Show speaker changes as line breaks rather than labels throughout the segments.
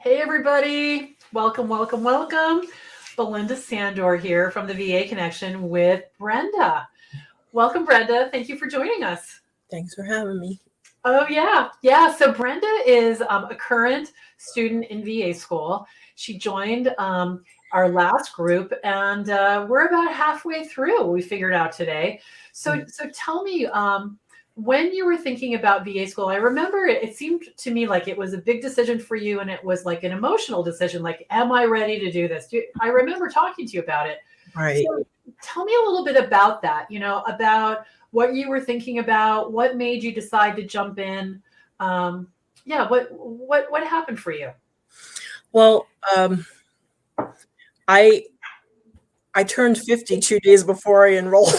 Hey, everybody. Welcome, welcome, welcome. Belinda Sandor here from the VA Connection with Brenda. Welcome, Brenda. Thank you for joining us.
Thanks for having me.
Oh, yeah. Yeah. So, Brenda is a current student in VA school. She joined our last group, and we're about halfway through, we figured out today. So tell me, when you were thinking about VA school, I remember it seemed to me like it was a big decision for you, and it was like an emotional decision. Like, am I ready to do this? I remember talking to you about it.
Right.
So tell me a little bit about that, about what you were thinking about, what made you decide to jump in. Yeah, what happened for you?
Well, I turned 50 2 days before I enrolled.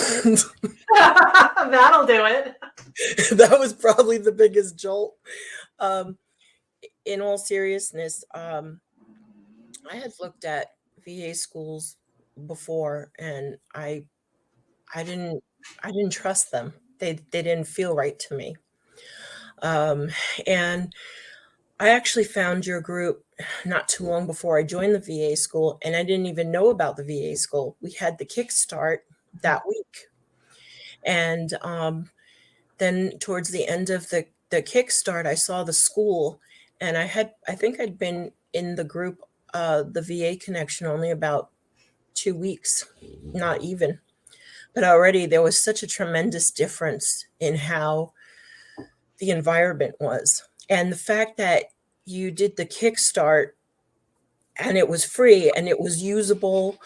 That'll do it.
That was probably the biggest jolt. In all seriousness, I had looked at VA schools before, and I didn't trust them. They didn't feel right to me. And I actually found your group not too long before I joined the VA school, and I didn't even know about the VA school. We had the Kickstart that week. And then towards the end of the Kickstart, I saw the school, and I think I'd been in the group, the VA Connection, only about 2 weeks, not even. But already there was such a tremendous difference in how the environment was. And the fact that you did the Kickstart and it was free and it was usable,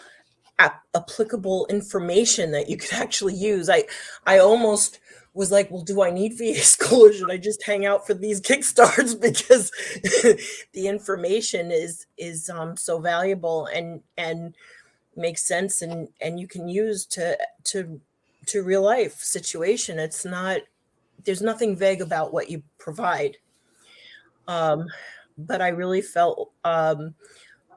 applicable information that you could actually use. I almost was like, well, do I need VA school, or should I just hang out for these Kickstarts? Because the information is so valuable and makes sense, and you can use to real life situation. It's not, there's nothing vague about what you provide. But I really felt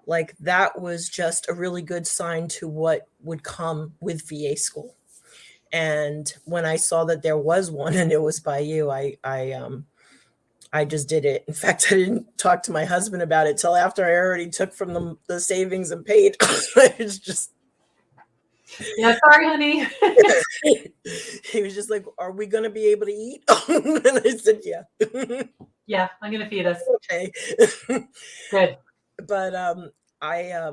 like that was just a really good sign to what would come with VA school. And when I saw that there was one and it was by you, I just did it. In fact, I didn't talk to my husband about it till after I already took from the savings and paid. It's just,
yeah, sorry, honey.
he was just like, "Are we going to be able to eat?" And I said, "Yeah."
Yeah, I'm gonna feed us.
Okay.
Good.
But I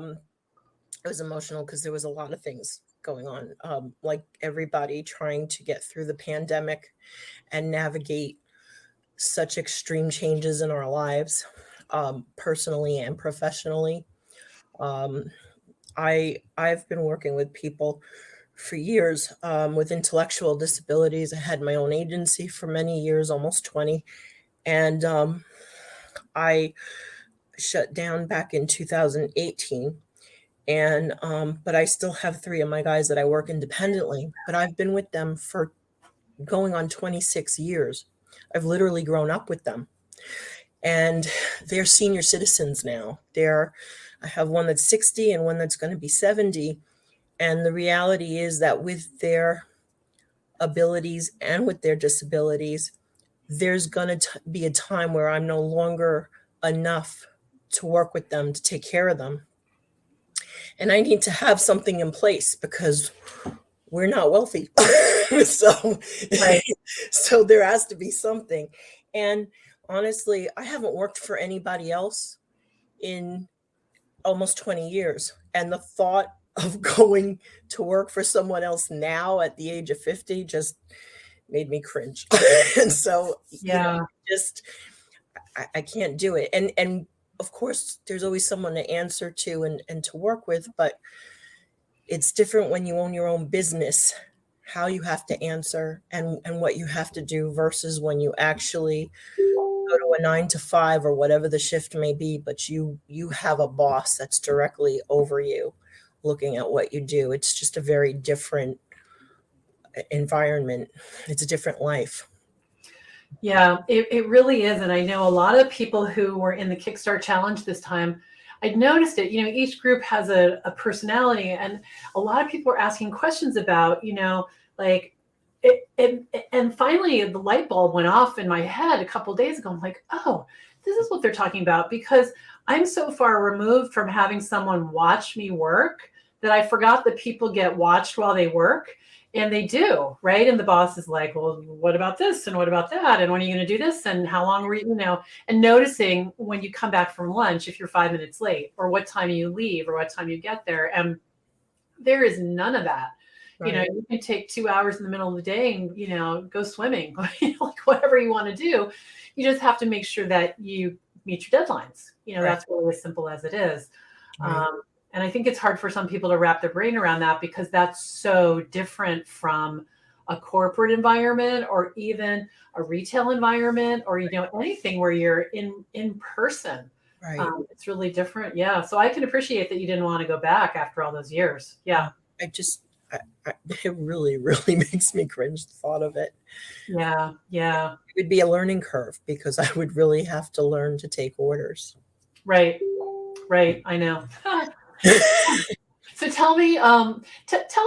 was emotional because there was a lot of things going on, like everybody trying to get through the pandemic and navigate such extreme changes in our lives, personally and professionally. I've been working with people for years, with intellectual disabilities. I had my own agency for many years, almost 20, and I shut down back in 2018. And but I still have 3 of my guys that I work independently, but I've been with them for going on 26 years. I've literally grown up with them, and they're senior citizens now. I have one that's 60 and one that's going to be 70. And the reality is that with their abilities and with their disabilities, there's going to be a time where I'm no longer enough to work with them, to take care of them. And I need to have something in place because we're not wealthy. So,
Right.
so there has to be something. And honestly, I haven't worked for anybody else in almost 20 years. And the thought of going to work for someone else now at the age of 50 just made me cringe. And so,
Yeah.
just, I can't do it. And of course, there's always someone to answer to and to work with, but it's different when you own your own business, how you have to answer and what you have to do versus when you actually go to a 9 to 5 or whatever the shift may be, but you have a boss that's directly over you looking at what you do. It's just a very different environment. It's a different life.
Yeah, it really is. And I know a lot of people who were in the Kickstart Challenge this time, I noticed it. Each group has a personality, and a lot of people are asking questions about, like, and finally the light bulb went off in my head a couple of days ago. I'm like, oh, this is what they're talking about, because I'm so far removed from having someone watch me work that I forgot that people get watched while they work. And they do, right? And the boss is like, well, what about this? And what about that? And when are you going to do this? And how long were you, and noticing when you come back from lunch, if you're 5 minutes late, or what time you leave, or what time you get there. And there is none of that.
Right.
You can take 2 hours in the middle of the day and, go swimming, like whatever you want to do. You just have to make sure that you meet your deadlines.
Right.
That's really as simple as it is.
Right.
And I think it's hard for some people to wrap their brain around that, because that's so different from a corporate environment, or even a retail environment, or, anything where you're in person.
Right.
It's really different. Yeah. So I can appreciate that you didn't want to go back after all those years. Yeah.
It really, really makes me cringe, the thought of it.
Yeah. Yeah.
It would be a learning curve, because I would really have to learn to take orders.
Right. Right. I know. So tell me, tell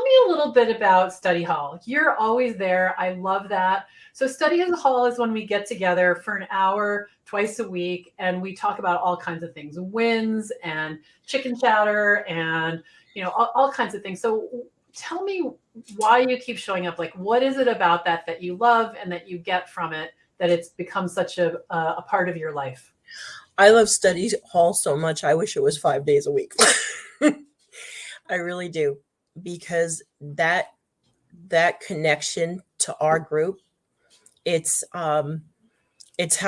me a little bit about study hall. You're always there. I love that. So study hall is when we get together for an hour twice a week, and we talk about all kinds of things, wins and chicken chatter, and all kinds of things. So tell me why you keep showing up. Like, what is it about that you love and that you get from it, that it's become such a part of your life?
I love study hall so much. I wish it was 5 days a week. I really do, because that connection to our group, it's how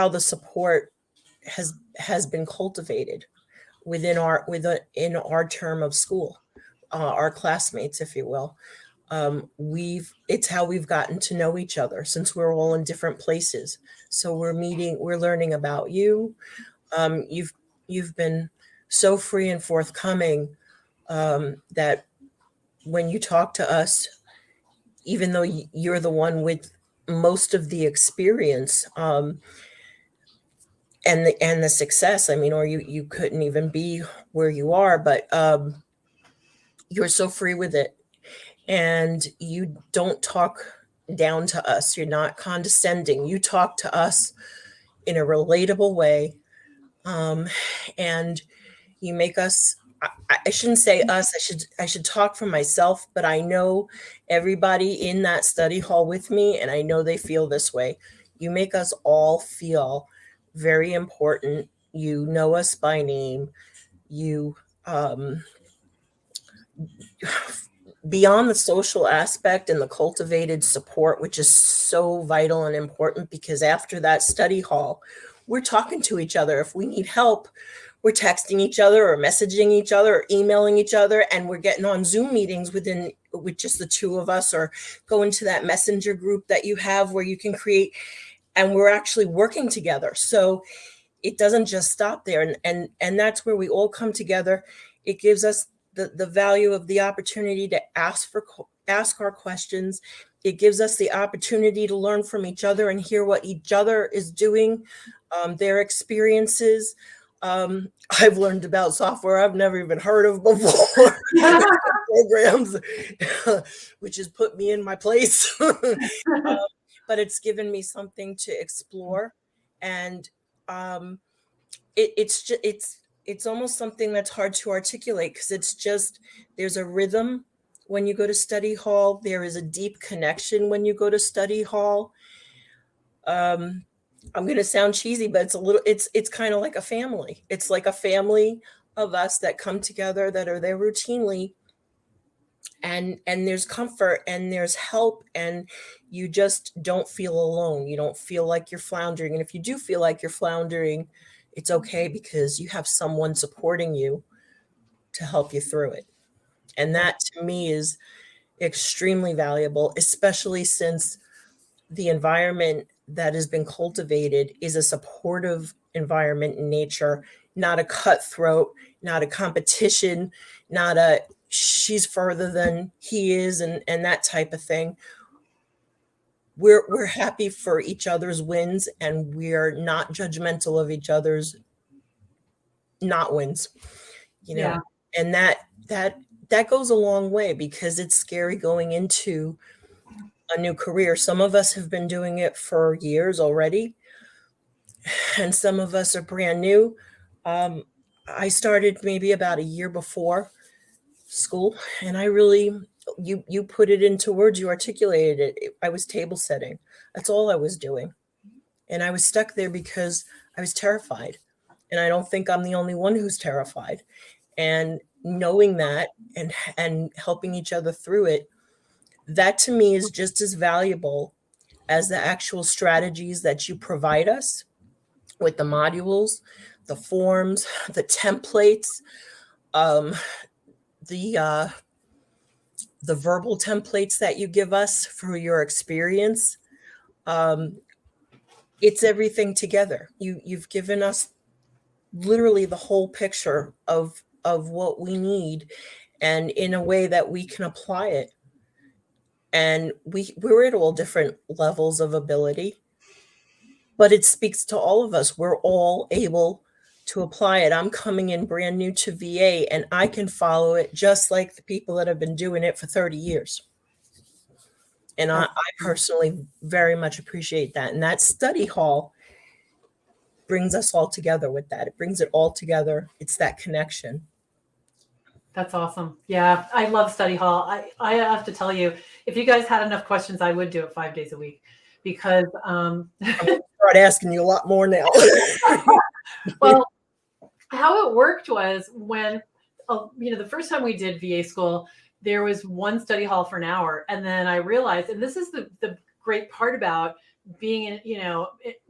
the support has been cultivated within our term of school, our classmates, if you will. It's how we've gotten to know each other, since we're all in different places. So we're learning about you. You've been so free and forthcoming, that when you talk to us, even though you're the one with most of the experience, and the success, or you couldn't even be where you are, but you're so free with it, and you don't talk down to us. You're not condescending. You talk to us in a relatable way, and you make us. I shouldn't say us. I should talk for myself, but I know everybody in that study hall with me, and I know they feel this way. You make us all feel very important. You know us by name. You, beyond the social aspect and the cultivated support, which is so vital and important, because after that study hall, we're talking to each other. If we need help, we're texting each other, or messaging each other, or emailing each other, and we're getting on Zoom meetings with just the two of us, or go into that messenger group that you have where you can create, and we're actually working together. So it doesn't just stop there, and that's where we all come together. It gives us the value of the opportunity to ask our questions. It gives us the opportunity to learn from each other and hear what each other is doing, their experiences. I've learned about software I've never even heard of before, programs, which has put me in my place. But it's given me something to explore, and it's almost something that's hard to articulate, because there's a rhythm when you go to study hall. There is a deep connection when you go to study hall. I'm going to sound cheesy, but it's kind of like a family. It's like a family of us that come together, that are there routinely, and there's comfort and there's help, and you just don't feel alone. You don't feel like you're floundering. And if you do feel like you're floundering, it's okay, because you have someone supporting you to help you through it. And that, to me, is extremely valuable, especially since the environment that has been cultivated is a supportive environment in nature, not a cutthroat, not a competition, not a she's further than he is, and that type of thing. We're happy for each other's wins, and we're not judgmental of each other's not wins,
Yeah.
and that goes a long way, because it's scary going into a new career. Some of us have been doing it for years already, and some of us are brand new. Um, I started maybe about a year before school, and I really, you put it into words, you articulated it. I was table setting. That's all I was doing. And I was stuck there because I was terrified. And I don't think I'm the only one who's terrified. And knowing that and helping each other through it, that to me is just as valuable as the actual strategies that you provide us with the modules, the forms, the templates, um, the the verbal templates that you give us for your experience. Um, it's everything together. You've given us literally the whole picture of what we need, and in a way that we can apply it. And we're at all different levels of ability, but it speaks to all of us. We're all able to apply it. I'm coming in brand new to VA, and I can follow it just like the people that have been doing it for 30 years. And I personally very much appreciate that. And that study hall brings us all together with that. It brings it all together. It's that connection.
That's awesome. Yeah, I love study hall. I have to tell you, if you guys had enough questions, I would do it 5 days a week because
I'm going to start asking you a lot more now.
well, how it worked was when, the first time we did VA school, there was one study hall for an hour. And then I realized, and this is the great part about being,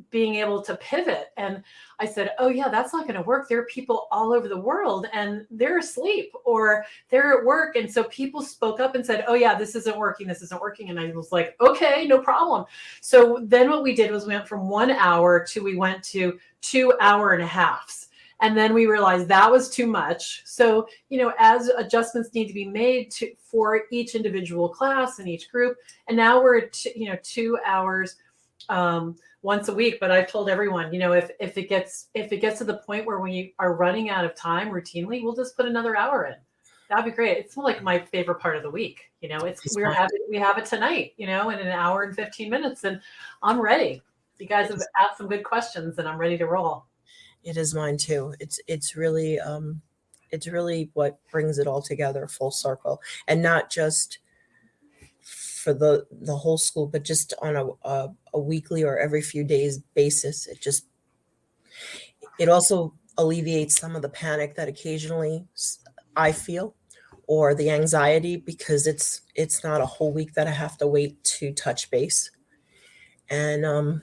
being able to pivot. And I said, oh yeah, that's not going to work. There are people all over the world and they're asleep or they're at work. And so people spoke up and said, oh yeah, this isn't working. This isn't working. And I was like, okay, no problem. So then what we did was we went from 1 hour we went to 2.5 hours. And then we realized that was too much. So, as adjustments need to be made for each individual class and each group. And now we're at, 2 hours once a week. But I've told everyone, if it gets to the point where we are running out of time routinely, we'll just put another hour in. That'd be great. It's like my favorite part of the week. We have it tonight, in an hour and 15 minutes, and I'm ready. You guys have asked some good questions, and I'm ready to roll.
It is mine too. It's really what brings it all together, full circle, and not just for the whole school, but just on a weekly or every few days basis. It also alleviates some of the panic that occasionally I feel, or the anxiety, because it's not a whole week that I have to wait to touch base, and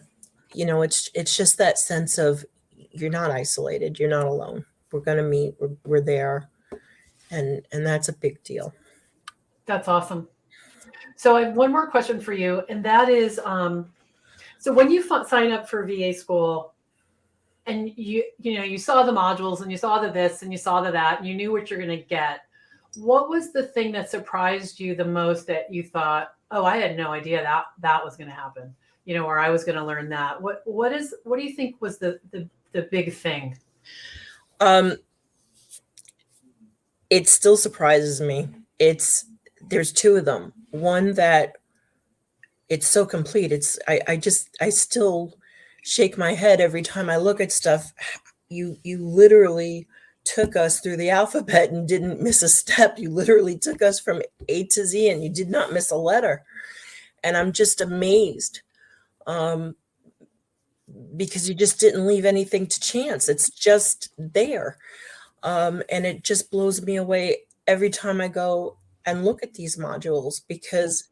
it's just that sense of you're not isolated, you're not alone. We're going to meet, we're there, and that's a big deal.
That's awesome. So I have one more question for you, and that is, so when you sign up for VA school, and you saw the modules, and you saw the this, and you saw the that, and you knew what you're going to get. What was the thing that surprised you the most that you thought, oh, I had no idea that was going to happen, or I was going to learn that? What do you think was the big thing?
It still surprises me. There's two of them. One that it's so complete. I still shake my head every time I look at stuff. You literally took us through the alphabet and didn't miss a step. You literally took us from A to Z and you did not miss a letter. And I'm just amazed. Because you just didn't leave anything to chance. It's just there. And it just blows me away every time I go and look at these modules, because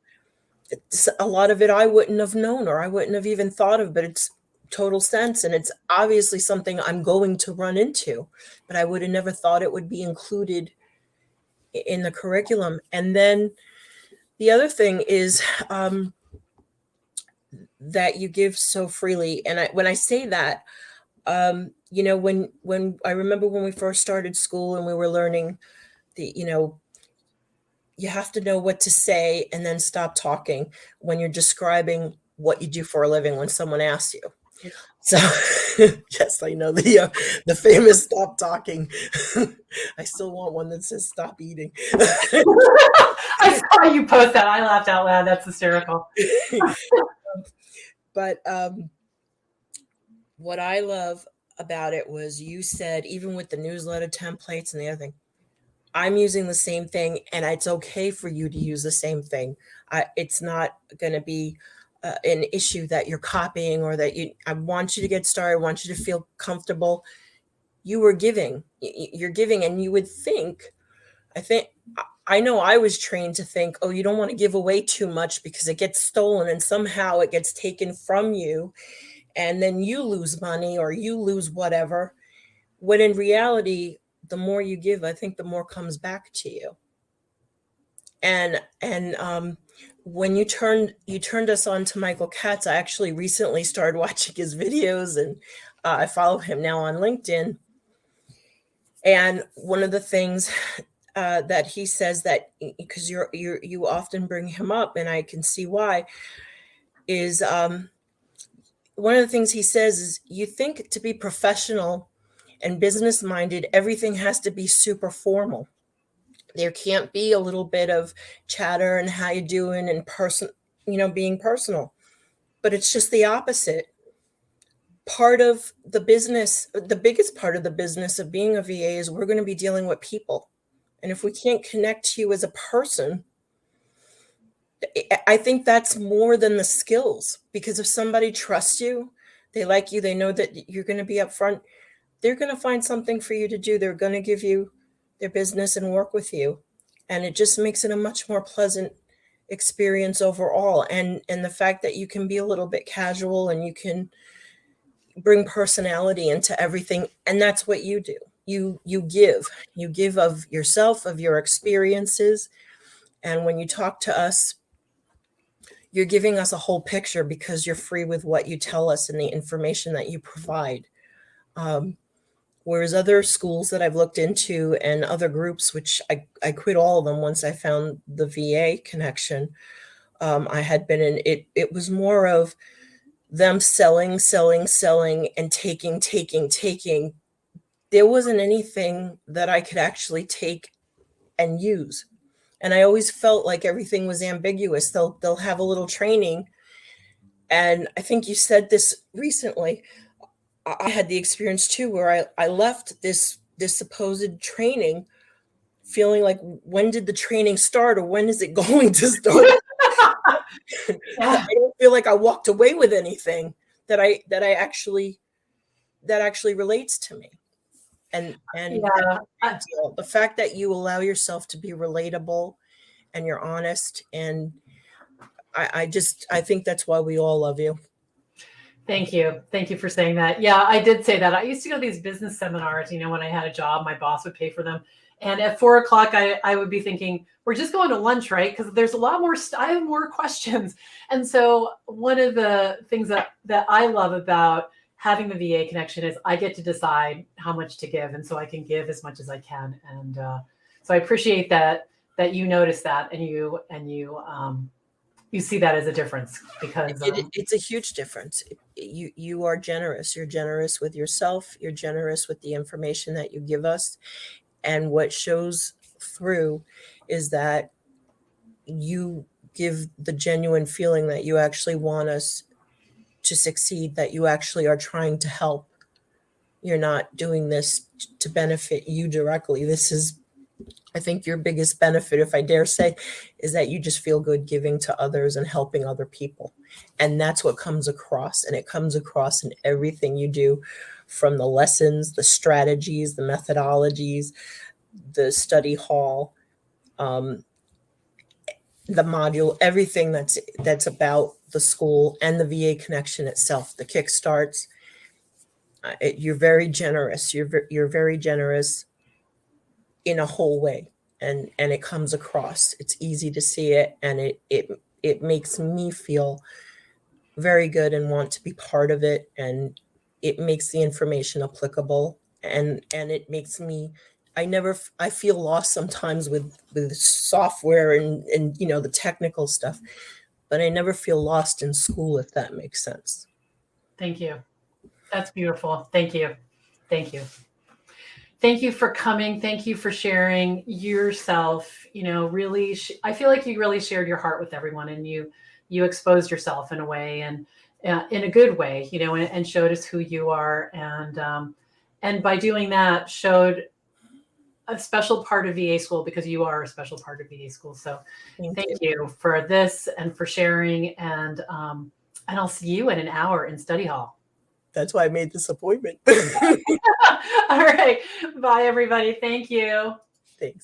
a lot of it I wouldn't have known, or I wouldn't have even thought of, but it's total sense. And it's obviously something I'm going to run into, but I would have never thought it would be included in the curriculum. And then the other thing is, that you give so freely. And when I say that, when I remember when we first started school and we were learning you have to know what to say and then stop talking when you're describing what you do for a living when someone asks you. So yes, I know the famous stop talking. I still want one that says stop eating.
I saw you post that. I laughed out loud. That's hysterical.
But What I love about it was you said, even with the newsletter templates and the other thing, I'm using the same thing, and it's okay for you to use the same thing. It's not going to be an issue that you're copying or that you. I want you to get started. I want you to feel comfortable. You were giving. You're giving, and you would think. I think. I know I was trained to think, oh, you don't want to give away too much because it gets stolen and somehow it gets taken from you, and then you lose money or you lose whatever. When in reality, the more you give, I think the more comes back to you. And when you turned us on to Michael Katz, I actually recently started watching his videos, and I follow him now on LinkedIn. And one of the things that he says, that because you often bring him up, and I can see why, is one of the things he says is, you think to be professional and business minded, everything has to be super formal. There can't be a little bit of chatter and how you doing and being personal. But it's just the opposite. Part of the business, the biggest part of the business of being a VA, is we're going to be dealing with people. And if we can't connect to you as a person, I think that's more than the skills. Because if somebody trusts you, they like you, they know that you're going to be upfront, they're going to find something for you to do. They're going to give you their business and work with you. And it just makes it a much more pleasant experience overall. And the fact that you can be a little bit casual and you can bring personality into everything. And that's what you do. You give of yourself, of your experiences. And when you talk to us, you're giving us a whole picture because you're free with what you tell us and the information that you provide. Whereas other schools that I've looked into and other groups, which I quit all of them once I found the VA connection, I had been in, it was more of them selling, and taking. There wasn't anything that I could actually take and use. And I always felt like everything was ambiguous. They'll have a little training. And I think you said this recently. I had the experience too, where I left this supposed training feeling like, when did the training start, or when is it going to start?
Yeah.
I don't feel like I walked away with anything that actually relates to me. And
Yeah.
the fact that you allow yourself to be relatable and you're honest, and I think that's why we all love you.
Thank you. Thank you for saying that. Yeah, I did say that. I used to go to these business seminars, when I had a job, my boss would pay for them. And at 4 o'clock, I would be thinking, we're just going to lunch, right? Because there's a lot more, I have more questions. And so one of the things that I love about having the VA connection is I get to decide how much to give. And so I can give as much as I can. And so I appreciate that you notice that, and you see that as a difference, because
It's a huge difference. You are generous. You're generous with yourself. You're generous with the information that you give us. And what shows through is that you give the genuine feeling that you actually want us to succeed, that you actually are trying to help. You're not doing this to benefit you directly. This is, I think, your biggest benefit, if I dare say, is that you just feel good giving to others and helping other people. And that's what comes across. And it comes across in everything you do, from the lessons, the strategies, the methodologies, the study hall, the module, everything that's about the school and the VA connection itself, the kickstarts. You're very generous. You're very generous in a whole way, and it comes across. It's easy to see it, and it makes me feel very good and want to be part of it, and it makes the information applicable, and it makes me, I feel lost sometimes with software and the technical stuff, but I never feel lost in school, if that makes sense.
Thank you. That's beautiful. Thank you. Thank you. Thank you for coming. Thank you for sharing yourself. Really, I feel like you really shared your heart with everyone, and you exposed yourself in a way. And in a good way, and showed us who you are, and by doing that, showed a special part of VA school, because you are a special part of VA school. So
Thank
thank
you.
you for this and for sharing. And I'll see you in an hour in study hall.
That's why I made this appointment.
All right. Bye, everybody. Thank you.
Thanks.